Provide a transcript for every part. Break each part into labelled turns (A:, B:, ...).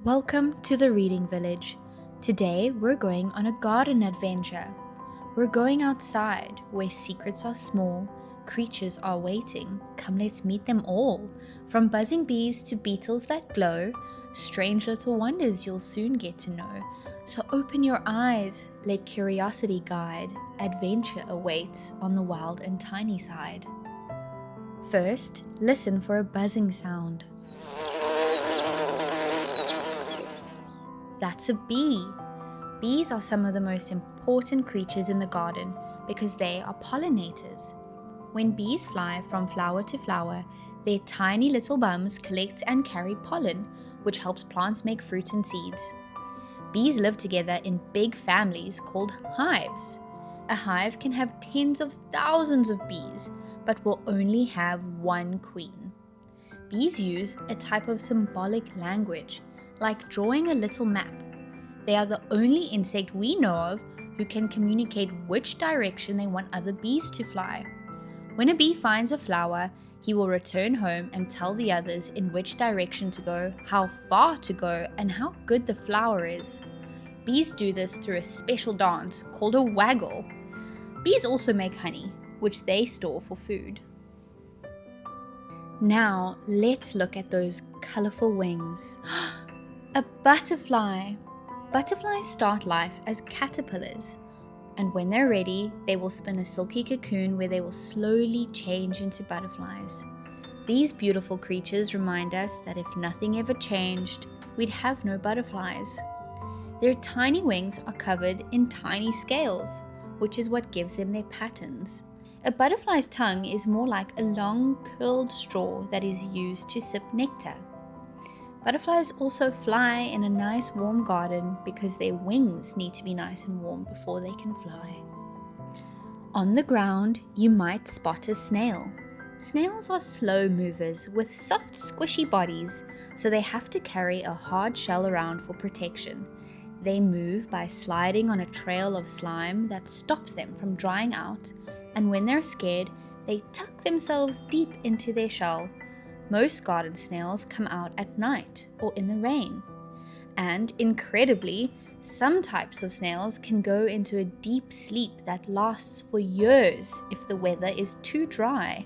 A: Welcome to the Reading Village. Today we're going on a garden adventure. We're going outside where secrets are small, creatures are waiting. Come let's meet them all. From buzzing bees to beetles that glow, strange little wonders you'll soon get to know. So open your eyes, let curiosity guide. Adventure awaits on the wild and tiny side. First, listen for a buzzing sound. That's a bee. Bees are some of the most important creatures in the garden because they are pollinators. When bees fly from flower to flower, their tiny little bums collect and carry pollen, which helps plants make fruit and seeds. Bees live together in big families called hives. A hive can have tens of thousands of bees, but will only have one queen. Bees use a type of symbolic language, like drawing a little map. They are the only insect we know of who can communicate which direction they want other bees to fly. When a bee finds a flower, he will return home and tell the others in which direction to go, how far to go, and how good the flower is. Bees do this through a special dance called a waggle. Bees also make honey, which they store for food. Now let's look at those colorful wings. A butterfly! Butterflies start life as caterpillars, and when they're ready, they will spin a silky cocoon where they will slowly change into butterflies. These beautiful creatures remind us that if nothing ever changed, we'd have no butterflies. Their tiny wings are covered in tiny scales, which is what gives them their patterns. A butterfly's tongue is more like a long curled straw that is used to sip nectar. Butterflies also fly in a nice warm garden because their wings need to be nice and warm before they can fly. On the ground, you might spot a snail. Snails are slow movers with soft, squishy bodies, so they have to carry a hard shell around for protection. They move by sliding on a trail of slime that stops them from drying out, and when they're scared, they tuck themselves deep into their shell. Most garden snails come out at night or in the rain. And incredibly, some types of snails can go into a deep sleep that lasts for years if the weather is too dry.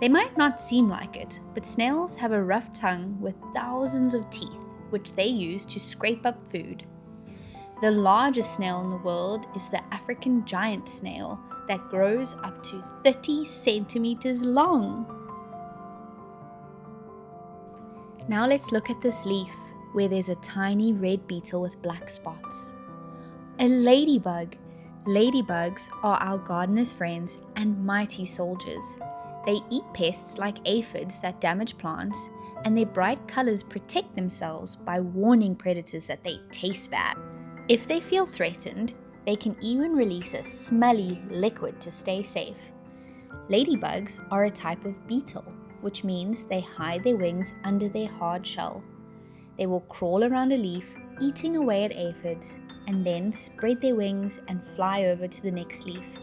A: They might not seem like it, but snails have a rough tongue with thousands of teeth, which they use to scrape up food. The largest snail in the world is the African giant snail that grows up to 30 centimeters long. Now let's look at this leaf where there's a tiny red beetle with black spots. A ladybug. Ladybugs are our gardener's friends and mighty soldiers. They eat pests like aphids that damage plants, and their bright colors protect themselves by warning predators that they taste bad. If they feel threatened, they can even release a smelly liquid to stay safe. Ladybugs are a type of beetle, which means they hide their wings under their hard shell. They will crawl around a leaf, eating away at aphids, and then spread their wings and fly over to the next leaf.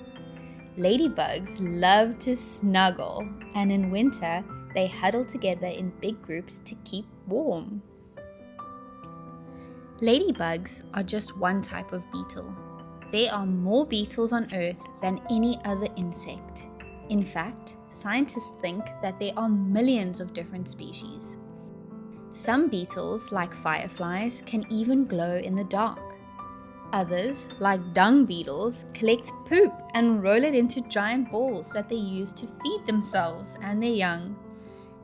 A: Ladybugs love to snuggle, and in winter, they huddle together in big groups to keep warm. Ladybugs are just one type of beetle. There are more beetles on Earth than any other insect. In fact, scientists think that there are millions of different species. Some beetles, like fireflies, can even glow in the dark. Others, like dung beetles, collect poop and roll it into giant balls that they use to feed themselves and their young.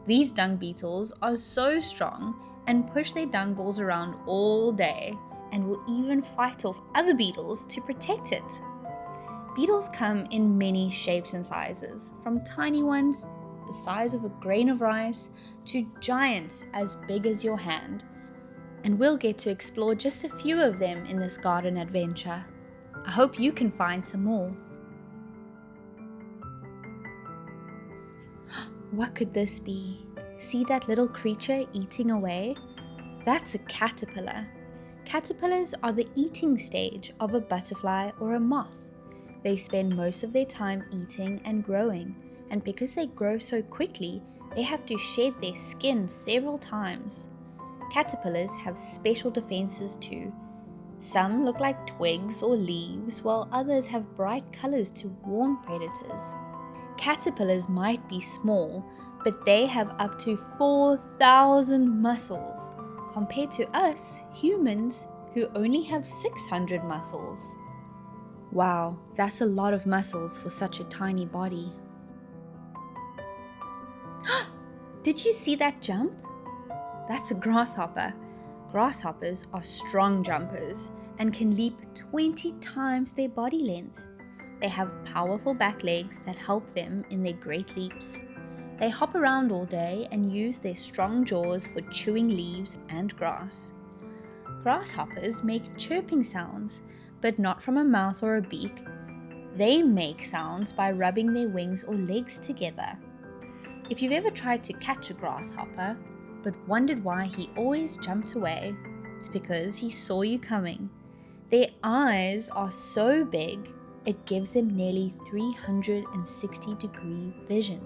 A: These dung beetles are so strong and push their dung balls around all day and will even fight off other beetles to protect it. Beetles come in many shapes and sizes, from tiny ones the size of a grain of rice to giants as big as your hand. And we'll get to explore just a few of them in this garden adventure. I hope you can find some more. What could this be? See that little creature eating away? That's a caterpillar. Caterpillars are the eating stage of a butterfly or a moth. They spend most of their time eating and growing, and because they grow so quickly, they have to shed their skin several times. Caterpillars have special defenses too. Some look like twigs or leaves, while others have bright colors to warn predators. Caterpillars might be small, but they have up to 4,000 muscles, compared to us, humans, who only have 600 muscles. Wow, that's a lot of muscles for such a tiny body. Did you see that jump? That's a grasshopper. Grasshoppers are strong jumpers and can leap 20 times their body length. They have powerful back legs that help them in their great leaps. They hop around all day and use their strong jaws for chewing leaves and grass. Grasshoppers make chirping sounds, but not from a mouth or a beak. They make sounds by rubbing their wings or legs together. If you've ever tried to catch a grasshopper, but wondered why he always jumped away, it's because he saw you coming. Their eyes are so big, it gives them nearly 360-degree vision.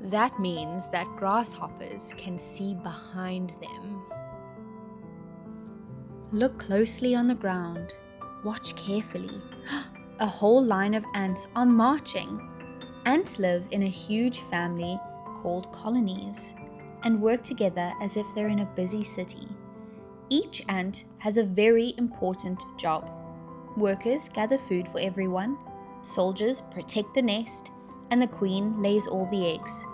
A: That means that grasshoppers can see behind them. Look closely on the ground. Watch carefully. A whole line of ants are marching. Ants live in a huge family called colonies and work together as if they're in a busy city. Each ant has a very important job. Workers gather food for everyone, soldiers protect the nest, and the queen lays all the eggs.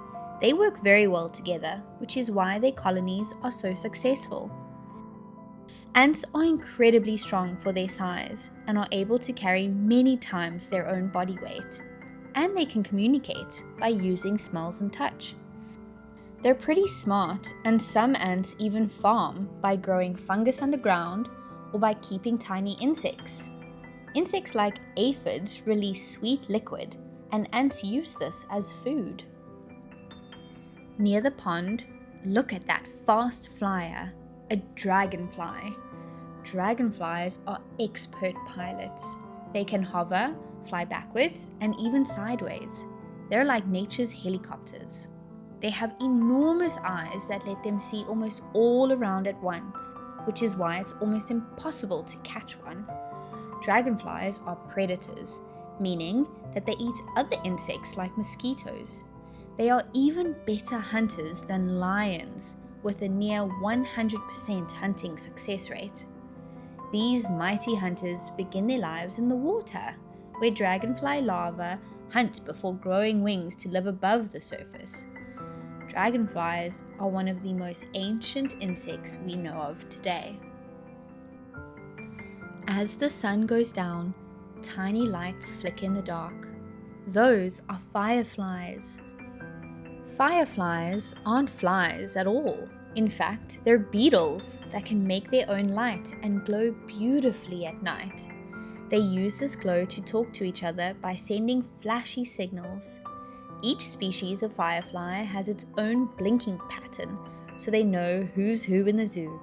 A: They work very well together, which is why their colonies are so successful. Ants are incredibly strong for their size and are able to carry many times their own body weight. And they can communicate by using smells and touch. They're pretty smart, and some ants even farm by growing fungus underground or by keeping tiny insects. Insects like aphids release sweet liquid, and ants use this as food. Near the pond, look at that fast flyer, a dragonfly. Dragonflies are expert pilots. They can hover, fly backwards, and even sideways. They're like nature's helicopters. They have enormous eyes that let them see almost all around at once, which is why it's almost impossible to catch one. Dragonflies are predators, meaning that they eat other insects like mosquitoes. They are even better hunters than lions, with a near 100% hunting success rate. These mighty hunters begin their lives in the water, where dragonfly larvae hunt before growing wings to live above the surface. Dragonflies are one of the most ancient insects we know of today. As the sun goes down, tiny lights flicker in the dark. Those are fireflies. Fireflies aren't flies at all. In fact, they're beetles that can make their own light and glow beautifully at night. They use this glow to talk to each other by sending flashy signals. Each species of firefly has its own blinking pattern, so they know who's who in the zoo.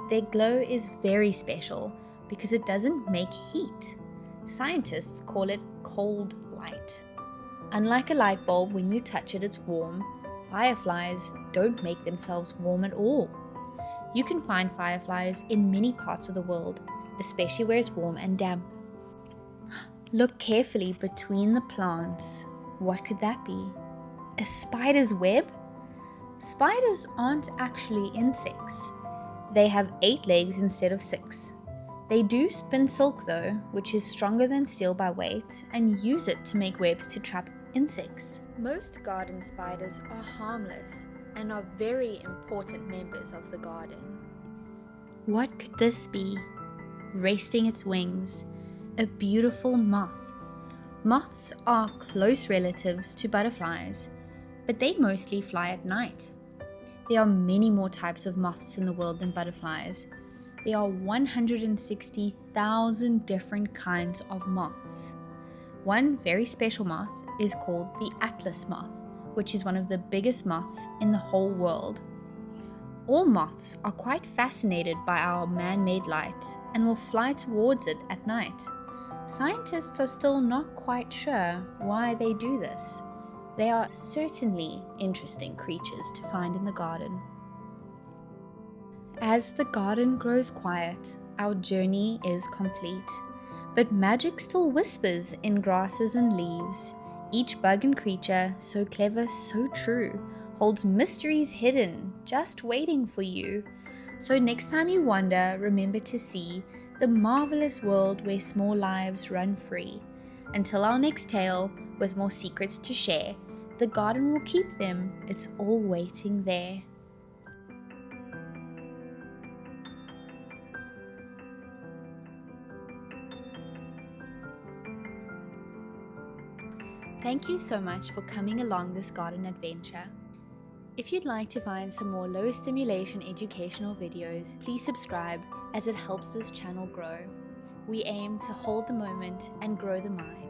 A: Their glow is very special because it doesn't make heat. Scientists call it cold light. Unlike a light bulb, when you touch it, it's warm. Fireflies don't make themselves warm at all. You can find fireflies in many parts of the world, especially where it's warm and damp. Look carefully between the plants. What could that be? A spider's web? Spiders aren't actually insects. They have 8 legs instead of 6. They do spin silk though, which is stronger than steel by weight, and use it to make webs to trap insects. Most garden spiders are harmless and are very important members of the garden. What could this be? Resting its wings, a beautiful moth. Moths are close relatives to butterflies, but they mostly fly at night. There are many more types of moths in the world than butterflies. There are 160,000 different kinds of moths. One very special moth is called the atlas moth, which is one of the biggest moths in the whole world. All moths are quite fascinated by our man-made light and will fly towards it at night. Scientists are still not quite sure why they do this. They are certainly interesting creatures to find in the garden. As the garden grows quiet, our journey is complete. But magic still whispers in grasses and leaves. Each bug and creature, so clever, so true, holds mysteries hidden, just waiting for you. So next time you wander, remember to see the marvelous world where small lives run free. Until our next tale, with more secrets to share, the garden will keep them, it's all waiting there. Thank you so much for coming along this garden adventure. If you'd like to find some more low stimulation educational videos, please subscribe as it helps this channel grow. We aim to hold the moment and grow the mind.